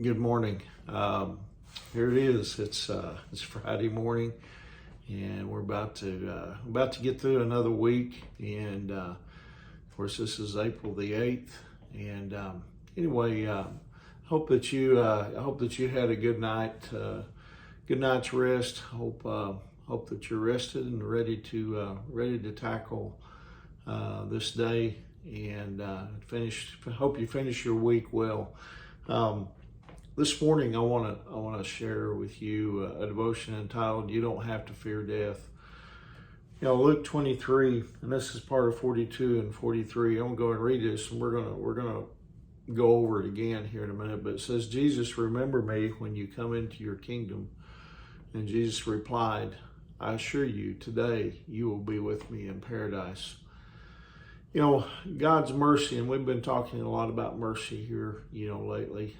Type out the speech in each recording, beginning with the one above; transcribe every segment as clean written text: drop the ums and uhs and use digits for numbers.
Good morning. Here it is. It's Friday morning, and we're about to get through another week. And of course, this is April the 8th. And anyway, hope that you I hope that you had a good night's rest. Hope that you're rested and ready to tackle this day and finish. Hope you finish your week well. This morning, I want to share with you a devotion entitled "You Don't Have to Fear Death." You know, Luke 23, and this is part of 42 and 43. I'm gonna go and read this, and we're gonna go over it again here in a minute. But it says, "Jesus, remember me when you come into your kingdom." And Jesus replied, "I assure you, today you will be with me in paradise." You know, God's mercy, and we've been talking a lot about mercy here, lately.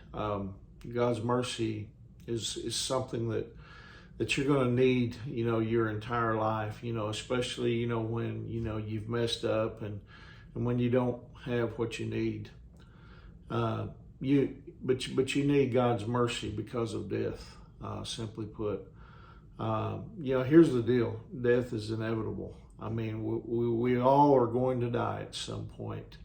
God's mercy is something that you're going to need, your entire life, especially, when, you've messed up and when you don't have what you need. But you need God's mercy because of death, simply put. Here's the deal. Death is inevitable. I mean, we all are going to die at some point.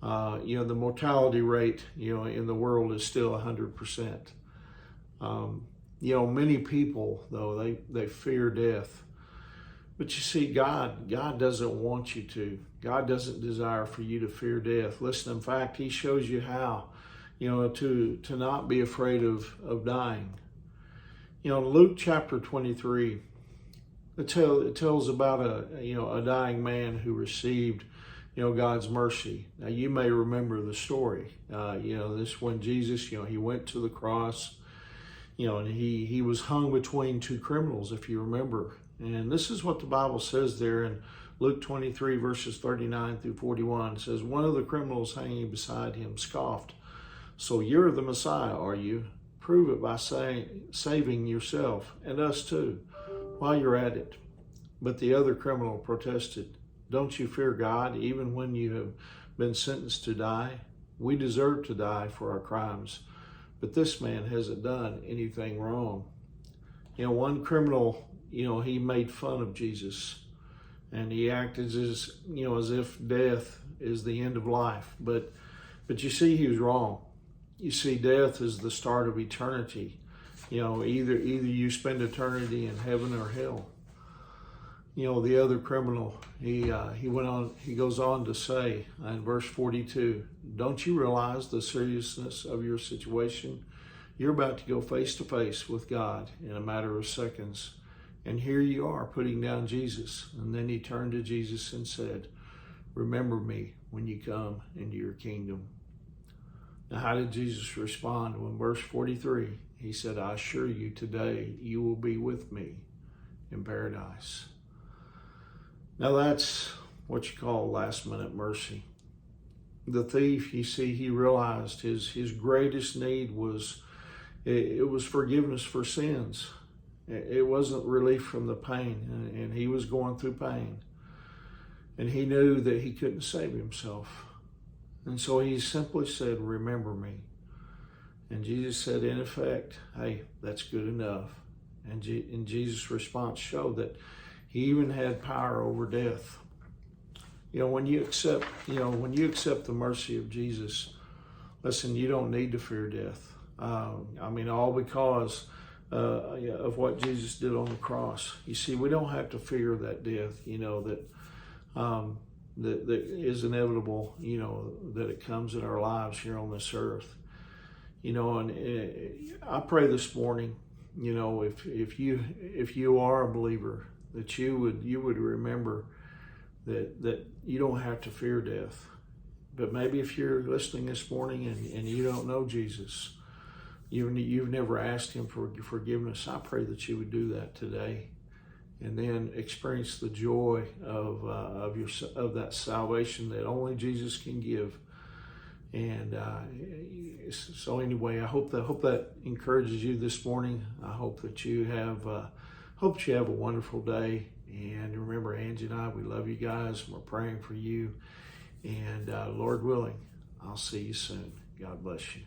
The mortality rate, in the world is still 100%. Many people, though, they fear death. But you see, God doesn't want you to. God doesn't desire for you to fear death. Listen, in fact, He shows you how, to not be afraid of dying. In Luke chapter 23, it tells about a dying man who received God's mercy. Now, you may remember the story. This when Jesus, he went to the cross, and he was hung between two criminals, if you remember. And this is what the Bible says there in Luke 23, verses 39 through 41. It says, "One of the criminals hanging beside him scoffed, 'So you're the Messiah, are you? Prove it by saving yourself and us too, while you're at it.' But the other criminal protested, 'Don't you fear God, even when you have been sentenced to die? We deserve to die for our crimes, but this man hasn't done anything wrong.'" One criminal, he made fun of Jesus, and he acted as if death is the end of life. But you see, he was wrong. You see, death is the start of eternity. Either you spend eternity in heaven or hell. The other criminal, he goes on to say in verse 42, "Don't you realize the seriousness of your situation? You're about to go face to face with God in a matter of seconds. And here you are putting down Jesus." And then he turned to Jesus and said, "Remember me when you come into your kingdom." Now, how did Jesus respond? Well, in verse 43, he said, "I assure you, today you will be with me in paradise." Now, that's what you call last-minute mercy. The thief, you see, he realized his greatest need was forgiveness for sins. It wasn't relief from the pain, and he was going through pain. And he knew that he couldn't save himself. And so he simply said, "Remember me." And Jesus said, in effect, "Hey, that's good enough." And Jesus' response showed that he even had power over death. When you accept the mercy of Jesus, listen, you don't need to fear death. All because of what Jesus did on the cross. You see, we don't have to fear that death, that is inevitable, that it comes in our lives here on this earth. And I pray this morning, if you are a believer, that you would remember that you don't have to fear death. But maybe if you're listening this morning and you don't know Jesus, you've never asked him for forgiveness, I pray that you would do that today, and then experience the joy of that salvation that only Jesus can give. And so anyway, I hope that encourages you this morning. I hope that you have a wonderful day. And remember, Angie and I, we love you guys. We're praying for you. And Lord willing, I'll see you soon. God bless you.